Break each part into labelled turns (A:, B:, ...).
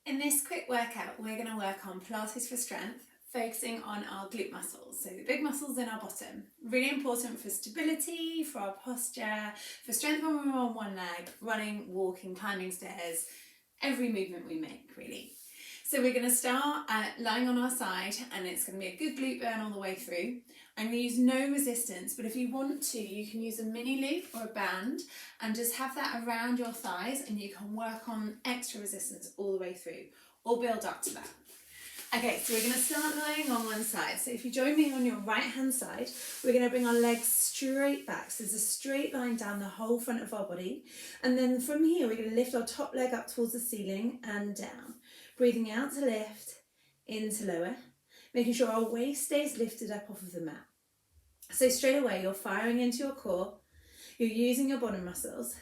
A: In this quick workout, we're going to work on Pilates for strength, focusing on our glute muscles, so the big muscles in our bottom. Really important for stability, for our posture, for strength when we're on one leg, running, walking, climbing stairs, every movement we make, really. So we're going to start lying on our side, and it's going to be a good glute burn all the way through. I'm going to use no resistance, but if you want to, you can use a mini loop or a band and just have that around your thighs, and you can work on extra resistance all the way through or build up to that. Okay, so we're going to start lying on one side. So if you join me on your right hand side, we're going to bring our legs straight back. So there's a straight line down the whole front of our body. And then from here, we're going to lift our top leg up towards the ceiling and down. Breathing out to lift, in to lower, making sure our waist stays lifted up off of the mat. So straight away, you're firing into your core, you're using your bottom muscles,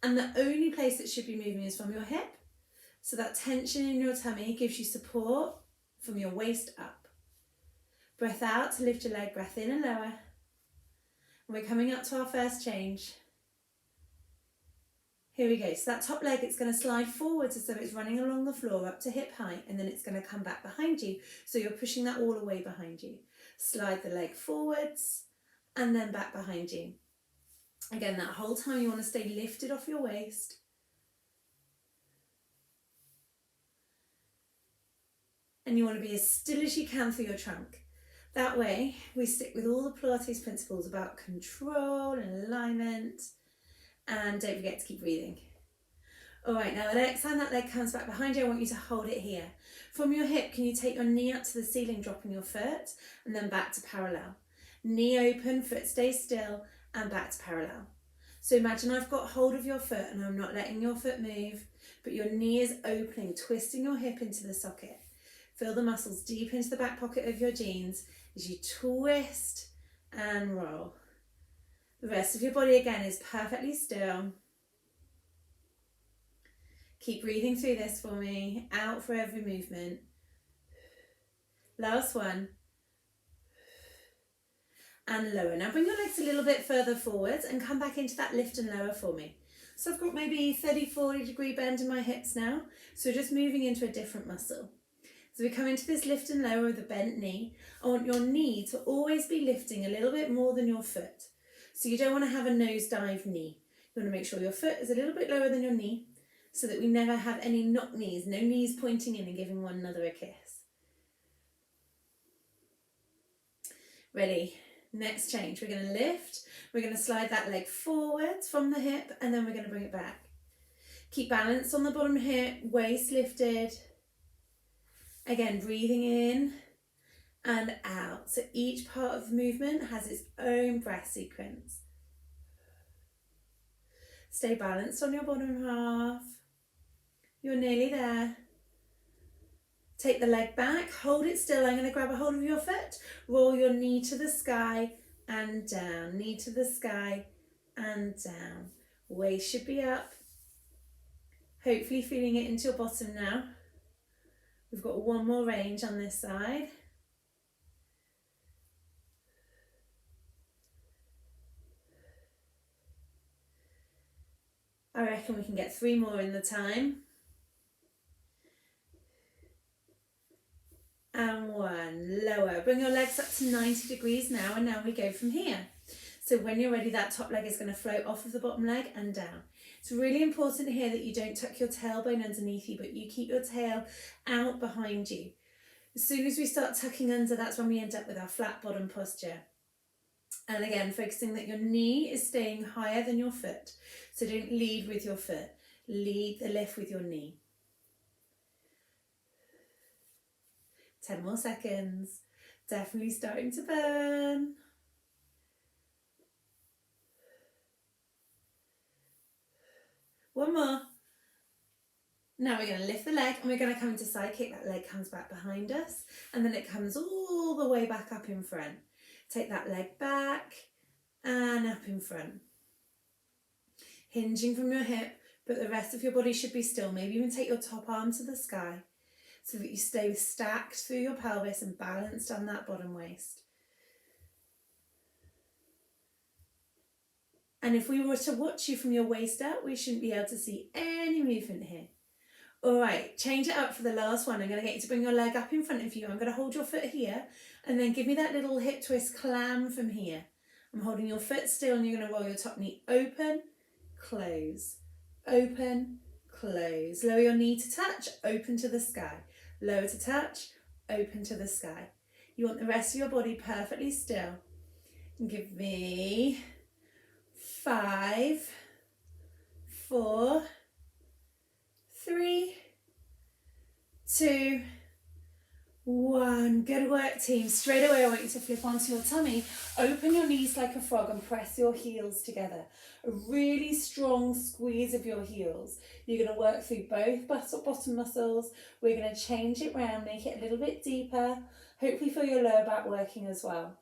A: and the only place that should be moving is from your hip. So that tension in your tummy gives you support from your waist up. Breath out to lift your leg, breath in and lower. And we're coming up to our first change. Here we go. So that top leg, it's going to slide forwards as though it's running along the floor up to hip height, and then it's going to come back behind you. So you're pushing that all the way behind you. Slide the leg forwards and then back behind you. Again, that whole time you want to stay lifted off your waist. And you want to be as still as you can through your trunk. That way, we stick with all the Pilates principles about control and alignment. And don't forget to keep breathing. All right, now the next time that leg comes back behind you, I want you to hold it here. From your hip, can you take your knee up to the ceiling, dropping your foot, and then back to parallel. Knee open, foot stays still, and back to parallel. So imagine I've got hold of your foot and I'm not letting your foot move, but your knee is opening, twisting your hip into the socket. Feel the muscles deep into the back pocket of your jeans as you twist and roll. The rest of your body again is perfectly still. Keep breathing through this for me, out for every movement. Last one. And lower. Now bring your legs a little bit further forwards and come back into that lift and lower for me. So I've got maybe 30-40 degree bend in my hips now. So just moving into a different muscle. So we come into this lift and lower with a bent knee. I want your knee to always be lifting a little bit more than your foot. So you don't want to have a nosedive knee. You want to make sure your foot is a little bit lower than your knee so that we never have any knock knees, no knees pointing in and giving one another a kiss. Ready? Next change. We're going to lift. We're going to slide that leg forwards from the hip and then we're going to bring it back. Keep balance on the bottom hip, waist lifted. Again, breathing in and out. So each part of the movement has its own breath sequence. Stay balanced on your bottom half. You're nearly there. Take the leg back, hold it still. I'm going to grab a hold of your foot. Roll your knee to the sky and down. Knee to the sky and down. Waist should be up. Hopefully feeling it into your bottom now. We've got one more range on this side. I reckon we can get 3 more in the time. And 1, lower. Bring your legs up to 90 degrees now, and now we go from here. So when you're ready, that top leg is going to float off of the bottom leg and down. It's really important here that you don't tuck your tailbone underneath you, but you keep your tail out behind you. As soon as we start tucking under, that's when we end up with our flat bottom posture. And again, focusing that your knee is staying higher than your foot. So don't lead with your foot. Lead the lift with your knee. 10 more seconds. Definitely starting to burn. One more. Now we're going to lift the leg and we're going to come into side kick. That leg comes back behind us and then it comes all the way back up in front. Take that leg back and up in front. Hinging from your hip, but the rest of your body should be still. Maybe even take your top arm to the sky so that you stay stacked through your pelvis and balanced on that bottom waist. And if we were to watch you from your waist up, we shouldn't be able to see any movement here. All right, change it up for the last one. I'm going to get you to bring your leg up in front of you. I'm going to hold your foot here and then give me that little hip twist clam from here. I'm holding your foot still and you're going to roll your top knee open, close, open, close. Lower your knee to touch, open to the sky. Lower to touch, open to the sky. You want the rest of your body perfectly still. And give me 5, 4, 3, 2, 1. Good work, team. Straight away, I want you to flip onto your tummy. Open your knees like a frog and press your heels together. A really strong squeeze of your heels. You're going to work through both bottom muscles. We're going to change it round, make it a little bit deeper. Hopefully feel your lower back working as well.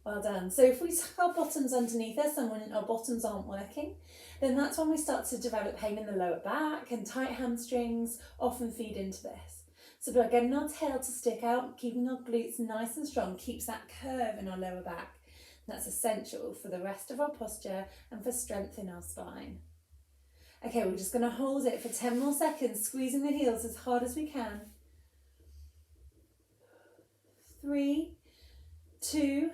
A: Well done. So if we tuck our bottoms underneath us and when our bottoms aren't working, then that's when we start to develop pain in the lower back, and tight hamstrings often feed into this. So by getting our tail to stick out, keeping our glutes nice and strong, keeps that curve in our lower back. And that's essential for the rest of our posture and for strength in our spine. Okay, we're just going to hold it for 10 more seconds, squeezing the heels as hard as we can. 3, 2,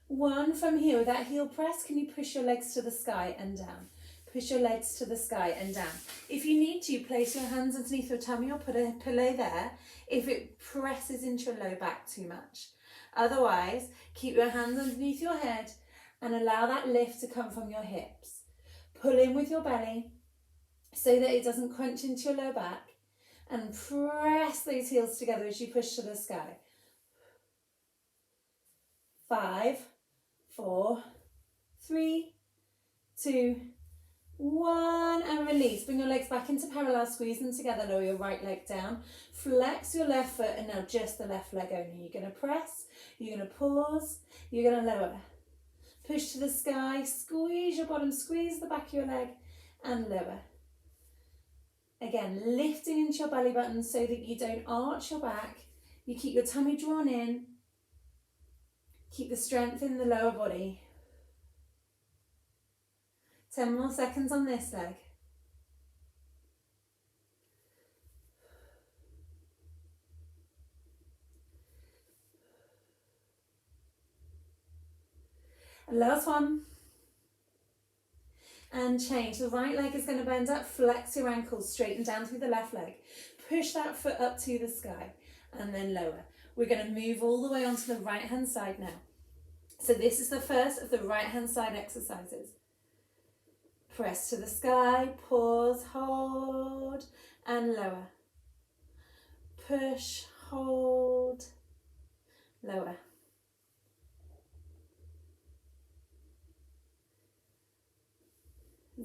A: 1. From here, with that heel press, can you push your legs to the sky and down? Push your legs to the sky and down. If you need to, place your hands underneath your tummy or put a pillow there if it presses into your low back too much. Otherwise, keep your hands underneath your head and allow that lift to come from your hips. Pull in with your belly so that it doesn't crunch into your low back, and press those heels together as you push to the sky. 5, 4, 3, 2, 1, and release. Bring your legs back into parallel, squeeze them together, lower your right leg down, flex your left foot, and now just the left leg only. You're going to press, you're going to pause, you're going to lower. Push to the sky, squeeze your bottom, squeeze the back of your leg, and lower. Again, lifting into your belly button so that you don't arch your back. You keep your tummy drawn in. Keep the strength in the lower body. 10 more seconds on this leg. And last one. And change. The right leg is going to bend up, flex your ankles, straighten down through the left leg. Push that foot up to the sky and then lower. We're going to move all the way onto the right hand side now. So this is the first of the right hand side exercises. Press to the sky, pause, hold, and lower. Push, hold, lower.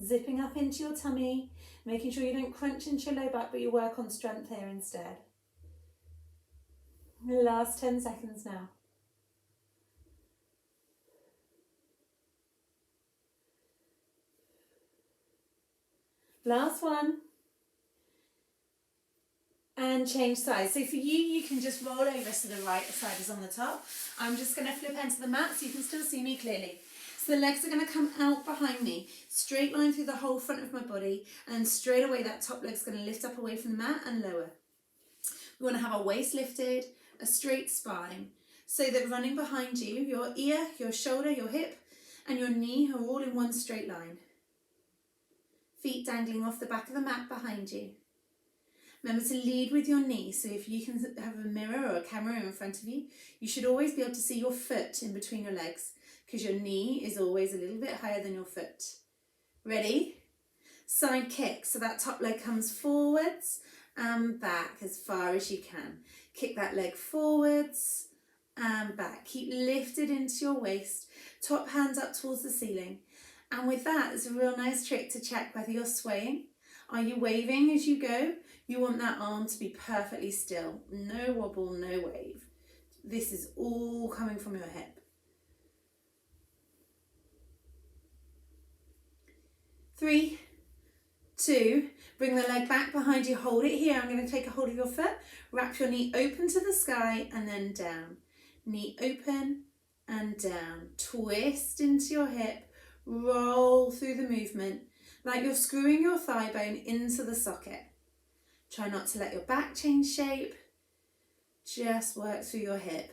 A: Zipping up into your tummy, making sure you don't crunch into your low back, but you work on strength here instead. Last 10 seconds now. Last one. And change sides. So for you, you can just roll over so the right side is on the top. I'm just going to flip into the mat so you can still see me clearly. So the legs are going to come out behind me, straight line through the whole front of my body, and straight away that top leg's going to lift up away from the mat and lower. We want to have our waist lifted, a straight spine, so that running behind you, your ear, your shoulder, your hip, and your knee are all in one straight line. Feet dangling off the back of the mat behind you. Remember to lead with your knee, so if you can have a mirror or a camera in front of you, you should always be able to see your foot in between your legs, because your knee is always a little bit higher than your foot. Ready? Side kick, so that top leg comes forwards and back as far as you can. Kick that leg forwards and back. Keep lifted into your waist, top hands up towards the ceiling. And with that, it's a real nice trick to check whether you're swaying. Are you waving as you go? You want that arm to be perfectly still. No wobble, no wave. This is all coming from your hip. 3, 2, bring the leg back behind you, hold it here. I'm going to take a hold of your foot, wrap your knee open to the sky and then down. Knee open and down. Twist into your hip, roll through the movement. like you're screwing your thigh bone into the socket. Try not to let your back change shape. Just work through your hip.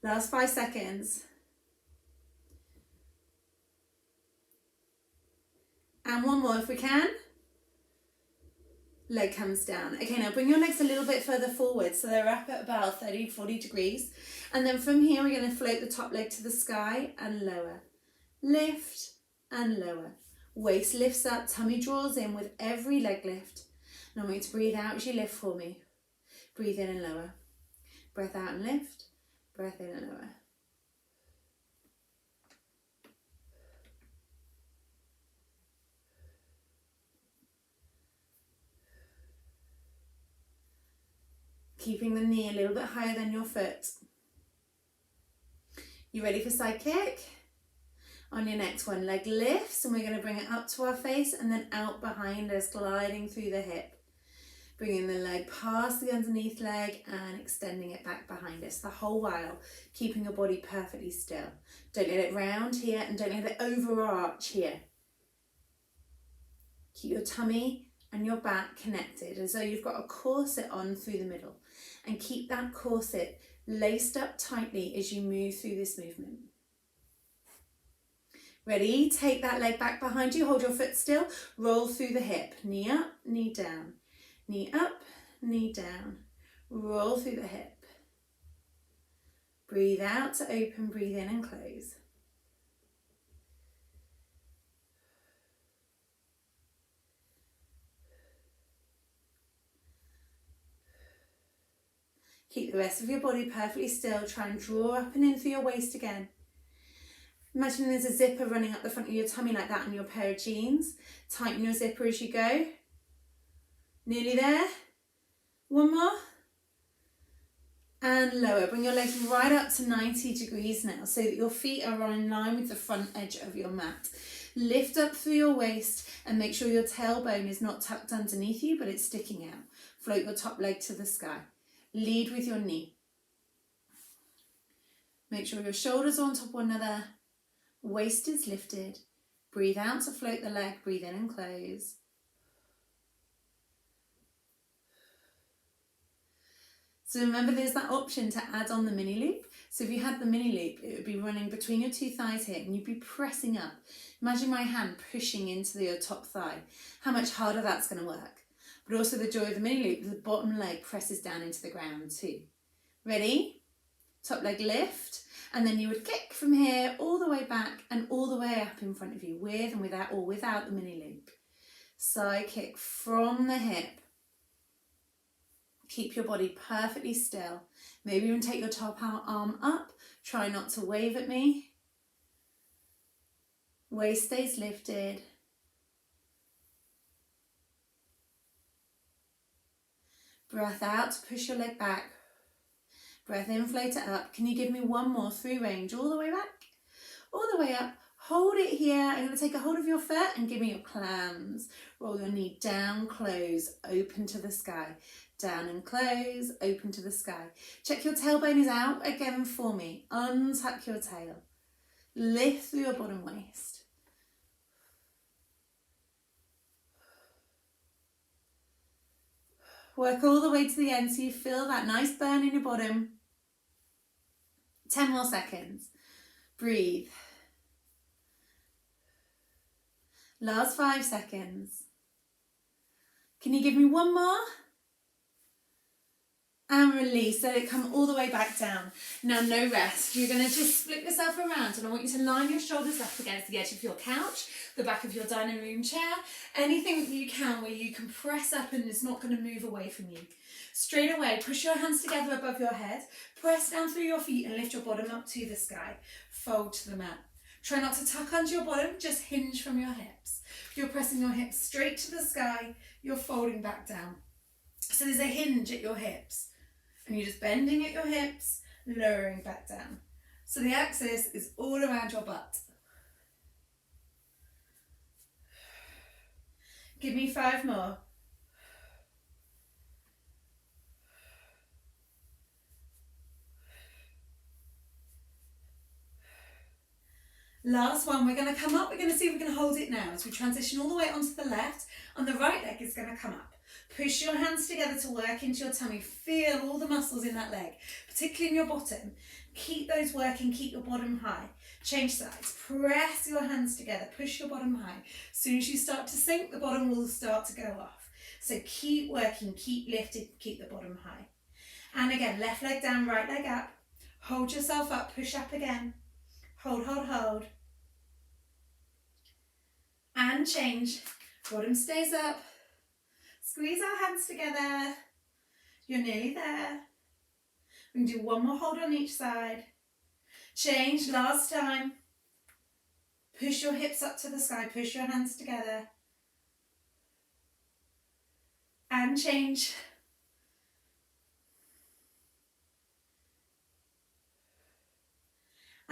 A: Last 5 seconds. And one more if we can. Leg comes down. Okay, now bring your legs a little bit further forward so they're up at about 30, 40 degrees. And then from here we're going to float the top leg to the sky and lower. Lift and lower. Waist lifts up, tummy draws in with every leg lift. And I want you to breathe out as you lift for me. Breathe in and lower. Breath out and lift. Breath in and lower. Keeping the knee a little bit higher than your foot. You ready for side kick? On your next one, leg lifts, and we're going to bring it up to our face and then out behind us, gliding through the hip. Bringing the leg past the underneath leg and extending it back behind us, the whole while keeping your body perfectly still. Don't let it round here and don't let it overarch here. Keep your tummy and your back connected as though you've got a corset on through the middle, and keep that corset laced up tightly as you move through this movement. Ready? Take that leg back behind you, hold your foot still, roll through the hip, knee up, knee down, knee up, knee down, roll through the hip. Breathe out to open, breathe in and close. Keep the rest of your body perfectly still. Try and draw up and in through your waist again. Imagine there's a zipper running up the front of your tummy like that on your pair of jeans. Tighten your zipper as you go. Nearly there. One more. And lower. Bring your legs right up to 90 degrees now so that your feet are in line with the front edge of your mat. Lift up through your waist and make sure your tailbone is not tucked underneath you, but it's sticking out. Float your top leg to the sky. Lead with your knee. Make sure your shoulders are on top of one another. Waist is lifted. Breathe out to float the leg. Breathe in and close. So remember, there's that option to add on the mini loop. So if you had the mini loop, it would be running between your two thighs here and you'd be pressing up. Imagine my hand pushing into your top thigh. How much harder that's going to work. But also the joy of the mini loop, the bottom leg presses down into the ground too. Ready? Top leg lift. And then you would kick from here all the way back and all the way up in front of you, with and without, or without the mini loop. Side kick from the hip. Keep your body perfectly still. Maybe even take your top arm up. Try not to wave at me. Waist stays lifted. Breath out to push your leg back. Breath in, float it up. Can you give me one more through range? All the way back, all the way up. Hold it here. I'm going to take a hold of your foot and give me your clams. Roll your knee down, close, open to the sky. Down and close, open to the sky. Check your tailbone is out again for me. Untuck your tail. Lift through your bottom waist. Work all the way to the end so you feel that nice burn in your bottom. 10 more seconds. Breathe. Last 5 seconds. Can you give me one more? And release, let it come all the way back down. Now no rest, you're going to just flip yourself around and I want you to line your shoulders up against the edge of your couch, the back of your dining room chair, anything that you can where you can press up and it's not going to move away from you. Straight away, push your hands together above your head, press down through your feet and lift your bottom up to the sky. Fold to the mat. Try not to tuck under your bottom, just hinge from your hips. You're pressing your hips straight to the sky, you're folding back down. So there's a hinge at your hips. And you're just bending at your hips, lowering back down. So the axis is all around your butt. Give me 5 more. Last one, we're going to come up, we're going to see if we can hold it now. As we transition all the way onto the left, and the right leg is going to come up. Push your hands together to work into your tummy. Feel all the muscles in that leg, particularly in your bottom. Keep those working, keep your bottom high. Change sides, press your hands together, push your bottom high. As soon as you start to sink, the bottom will start to go off. So keep working, keep lifted, keep the bottom high. And again, left leg down, right leg up. Hold yourself up, push up again. Hold, hold, hold. And change. Bottom stays up. Squeeze our hands together. You're nearly there. We can do one more hold on each side. Change, last time. Push your hips up to the sky, push your hands together. And change.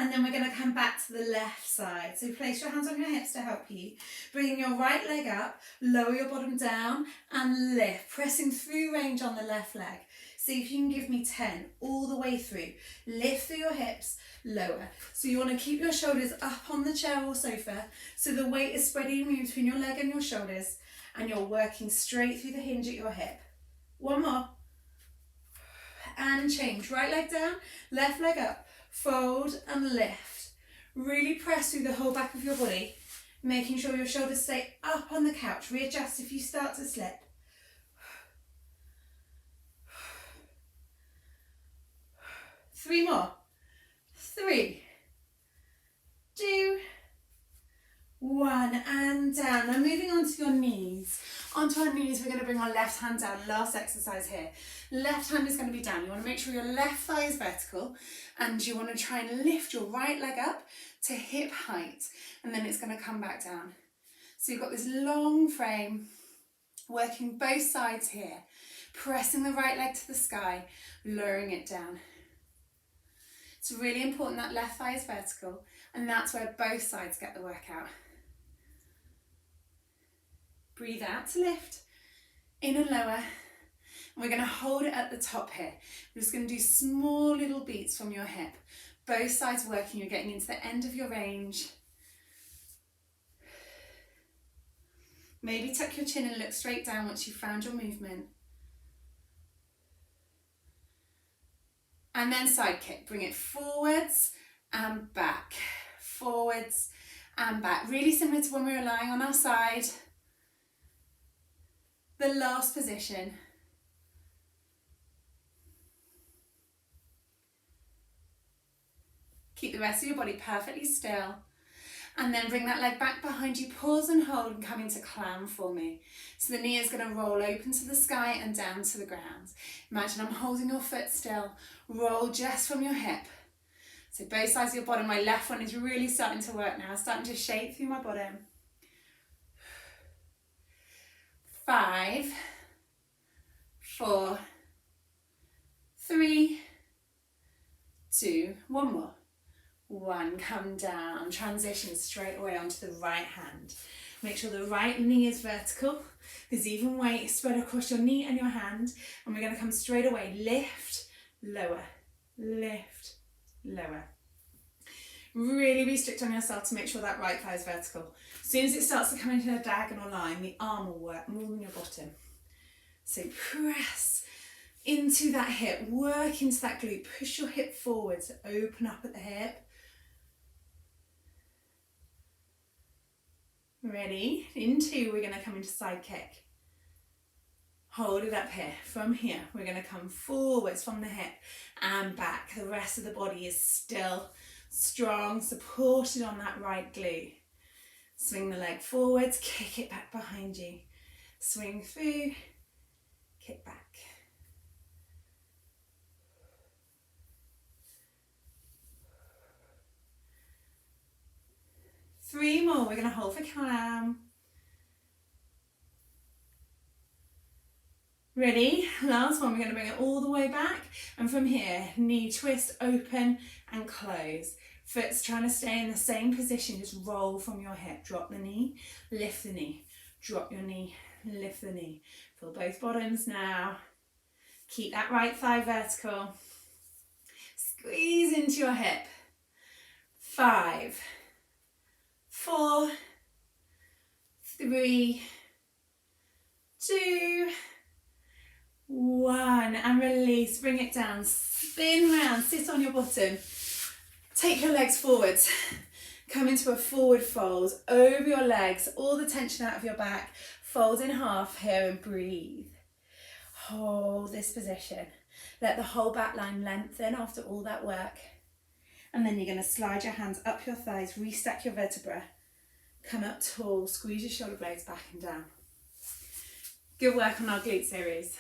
A: And then we're going to come back to the left side. So place your hands on your hips to help you. Bring your right leg up, lower your bottom down and lift, pressing through range on the left leg. See if you can give me 10 all the way through. Lift through your hips, lower. So you want to keep your shoulders up on the chair or sofa so the weight is spreading between your leg and your shoulders and you're working straight through the hinge at your hip. One more. And change. Right leg down, left leg up. Fold and lift. Really press through the whole back of your body, making sure your shoulders stay up on the couch. Readjust if you start to slip. Three more. 3, 2, 1, and down. Now moving on to your knees. Onto our knees, we're going to bring our left hand down. Last exercise here. Left hand is going to be down. You want to make sure your left thigh is vertical and you want to try and lift your right leg up to hip height and then it's going to come back down. So you've got this long frame, working both sides here, pressing the right leg to the sky, lowering it down. It's really important that left thigh is vertical and that's where both sides get the workout. Breathe out to lift, in and lower. And we're going to hold it at the top here. We're just going to do small little beats from your hip. Both sides working, you're getting into the end of your range. Maybe tuck your chin and look straight down once you've found your movement. And then side kick, bring it forwards and back, forwards and back. Really similar to when we were lying on our side. The last position. Keep the rest of your body perfectly still. And then bring that leg back behind you, pause and hold and come into clam for me. So the knee is going to roll open to the sky and down to the ground. Imagine I'm holding your foot still. Roll just from your hip. So both sides of your bottom. My left one is really starting to work now, starting to shape through my bottom. 5, 4, 3, 2, one more. 1, come down, transition straight away onto the right hand. Make sure the right knee is vertical. There's even weight spread across your knee and your hand. And we're going to come straight away. Lift, lower, lift, lower. Really be strict on yourself to make sure that right thigh is vertical. As soon as it starts to come into a diagonal line, the arm will work more than your bottom. So press into that hip, work into that glute, push your hip forwards, open up at the hip. Ready? In 2, we're going to come into side kick. Hold it up here. From here, we're going to come forwards from the hip and back. The rest of the body is still strong, supported on that right glute. Swing the leg forwards, kick it back behind you. Swing through, kick back. Three more, we're going to hold for clam. Ready? Last one, we're going to bring it all the way back. And from here, knee twist, open and close. Foot's trying to stay in the same position, just roll from your hip. Drop the knee, lift the knee. Drop your knee, lift the knee. Feel both bottoms now. Keep that right thigh vertical. Squeeze into your hip. 5, 4, 3, 2, 1, and release. Bring it down, spin round, sit on your bottom, take your legs forwards, come into a forward fold over your legs, all the tension out of your back, fold in half here and breathe. Hold this position, let the whole back line lengthen after all that work, and then you're going to slide your hands up your thighs, restack your vertebra, come up tall, squeeze your shoulder blades back and down. Good work on our glute series.